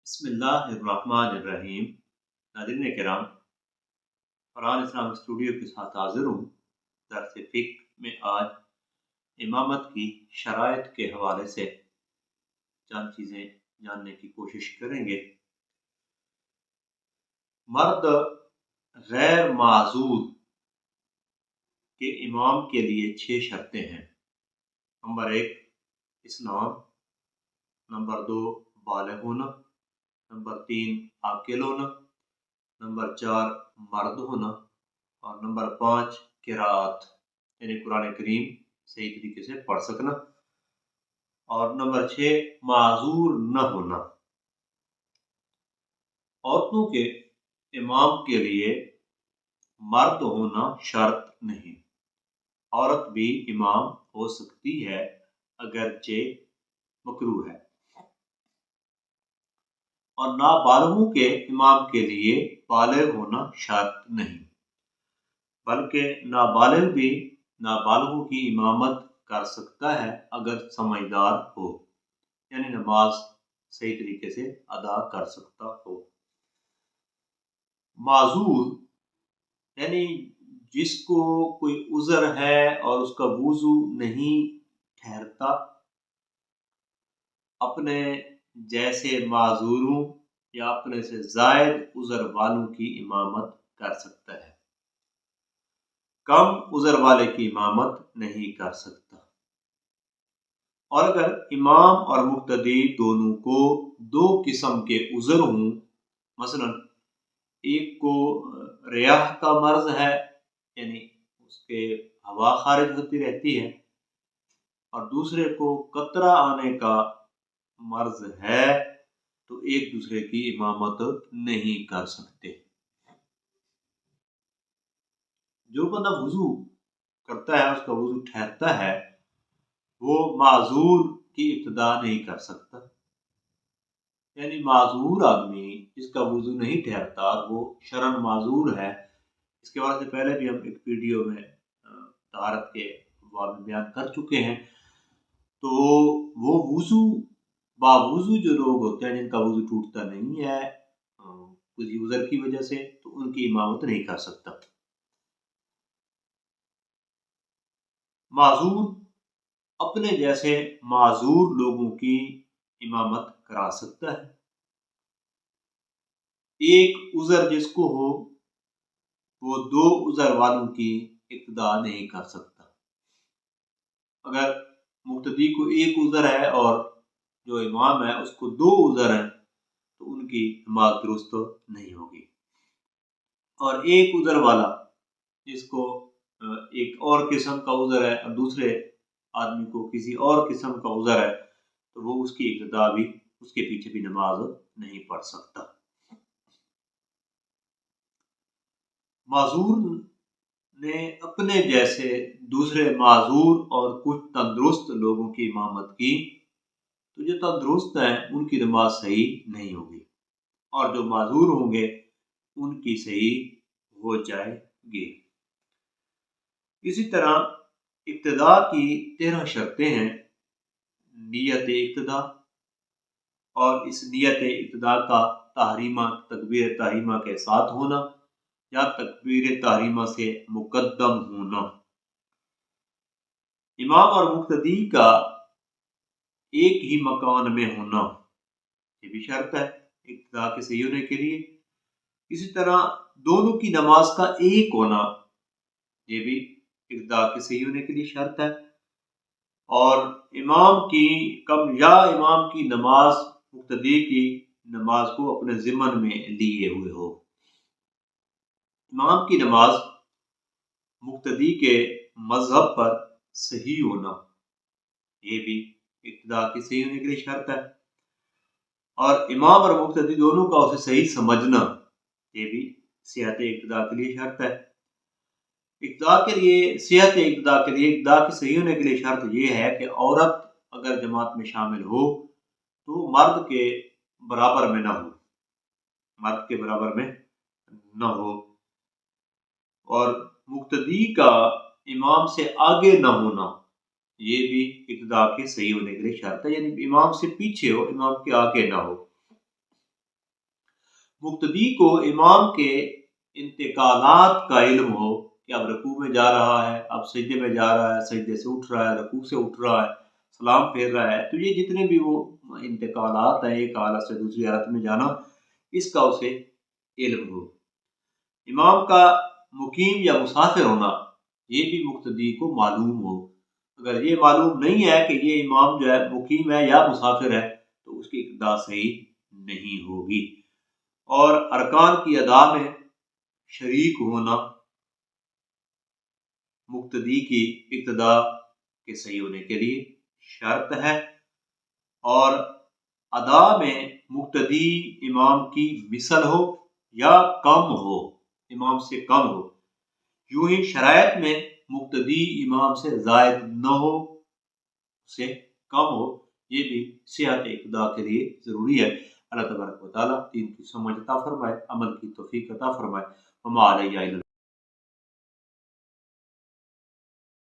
बिस्मिल्लाहिर्रहमानिर्रहीम। नाज़रीन किराम, फरहान इस्लाम स्टूडियो के साथ हाजिर हूँ। दर्स फ़िक्र में आज इमामत की शराइत के हवाले से चंद चीज़ें जानने की कोशिश करेंगे। मर्द गैर माज़ूर के इमाम के लिए 6 शर्तें हैं। नंबर 1 इस्लाम, नंबर 2 बालिग होना, नंबर 3 आकिल होना, नंबर 4 मर्द होना और नंबर 5 किरात यानी कुरान करीम सही तरीके से पढ़ सकना और नंबर 6 माजूर न होना। औरतों के इमाम के लिए मर्द होना शर्त नहीं, औरत भी इमाम हो सकती है अगरचे मकरूह है। और नाबालिगों के इमाम के लिए बालिग होना शर्त नहीं, बल्कि नाबालिग भी नाबालिगों की इमामत कर सकता है अगर समझदार हो, यानी नमाज सही तरीके से अदा कर सकता हो। माजूर यानी जिसको कोई उज़र है और उसका वुज़ू नहीं ठहरता, अपने जैसे माजूरों या अपने से जायद उज़र वालों की इमामत कर सकता है, कम उज़र वाले की इमामत नहीं कर सकता। और अगर इमाम और मुक्तदी दोनों को 2 किस्म के उज़र हों, मसलन एक को रियाह का मर्ज है यानी उसके हवा खारिज होती रहती है, और दूसरे को कतरा आने का मर्ज है, तो एक दूसरे की इमामत नहीं कर सकते। जो बंदा वुज़ू करता है, उसका वुज़ू ठहरता है, वो माजूर की इब्तिदा नहीं कर सकता। यानी माजूर आदमी जिसका वुज़ू नहीं ठहरता, वो शरन माजूर है। इसके बारे से पहले भी हम एक वीडियो में तहारत के बारे में बयान कर चुके हैं। तो वो वुज़ू बावुज़ू जो लोग होते हैं, जिनका वुज़ू टूटता नहीं है किसी उज़र की वजह से, तो उनकी इमामत नहीं कर सकता। माजूर अपने जैसे माजूर लोगों की इमामत करा सकता है। एक उज़र जिसको हो, वो 2 उज़र वालों की इक्तदा नहीं कर सकता। अगर मुक्तदी को एक उज़र है और जो इमाम है उसको 2 उज़र हैं, तो उनकी नमाज दुरुस्त नहीं होगी। और एक उज़र वाला जिसको एक और किस्म का उज़र है और दूसरे आदमी को किसी और किस्म का उज़र है, तो वो उसकी इब्तिदा भी, उसके पीछे भी नमाज नहीं पढ़ सकता। माजूर ने अपने जैसे दूसरे माजूर और कुछ तंदुरुस्त लोगों की इमामत की, तो जो तंदुरुस्त हैं उनकी नमाज सही नहीं होगी और जो माजूर होंगे उनकी सही हो जाएगी। इसी तरह इब्तिदा की 13 शर्तें हैं। नियत इब्तिदा, और इस नियत इब्तिदा का तहरीमा तकबीर तहरीमा के साथ होना या तकबीर तहरीमा से मुकद्दम होना। इमाम और मुक्तदी का एक ही मकान में होना, ये भी शर्त है इब्तिदा के सही होने के लिए। इसी तरह दोनों की नमाज का एक होना, ये भी इब्तिदा के सही होने के लिए शर्त है। और इमाम की नमाज मुक्तदी की नमाज को अपने ज़िम्मन में लिए हुए हो। इमाम की नमाज मुक्तदी के मजहब पर सही होना, ये भी इब्तिदा के सही होने के लिए शर्त है। और इमाम और मुक्तदी दोनों का उसे सही समझना, ये भी सिहत इब्तिदा के लिए शर्त है। सिहत इब्तिदा के लिए इब्तिदा के सही होने के लिए शर्त यह है कि औरत अगर जमात में शामिल हो तो मर्द के बराबर में न हो, और मुक्तदी का इमाम से आगे न होना, ये भी इब्तिदा के सही होने के लिए शर्त है। यानी इमाम से पीछे हो, इमाम के आगे ना हो। मुक्तदी को इमाम के इंतकालात का इल्म हो कि अब रकू में जा रहा है, अब सजदे में जा रहा है, सजदे से उठ रहा है, रकू से उठ रहा है, सलाम फेर रहा है, तो ये जितने भी वो इंतकालात हैं, एक हालत से दूसरी हालत में जाना, इसका उसे इल्म हो। इमाम का मुकीम या मुसाफिर होना ये भी मुक्तदी को मालूम हो। अगर ये मालूम नहीं है कि ये इमाम जो है मुकीम है या मुसाफिर है तो उसकी इक्तदा सही नहीं होगी। और अरकान की अदा में शरीक होना मुक्तदी की इक्तदा के सही होने के लिए शर्त है। और अदा में मुक्तदी इमाम की मिसल हो या कम हो, इमाम से कम हो। यूं ही शरायत में मुक्तदी इमाम से ज़ायद न हो, से कम हो, ये भी सेहत इक़्तिदा के लिए ज़रूरी है। अल्लाह तबारक व तआला दीन की समझ अता फरमाए, अमल की तौफीक अता फरमाए। वमा अलैना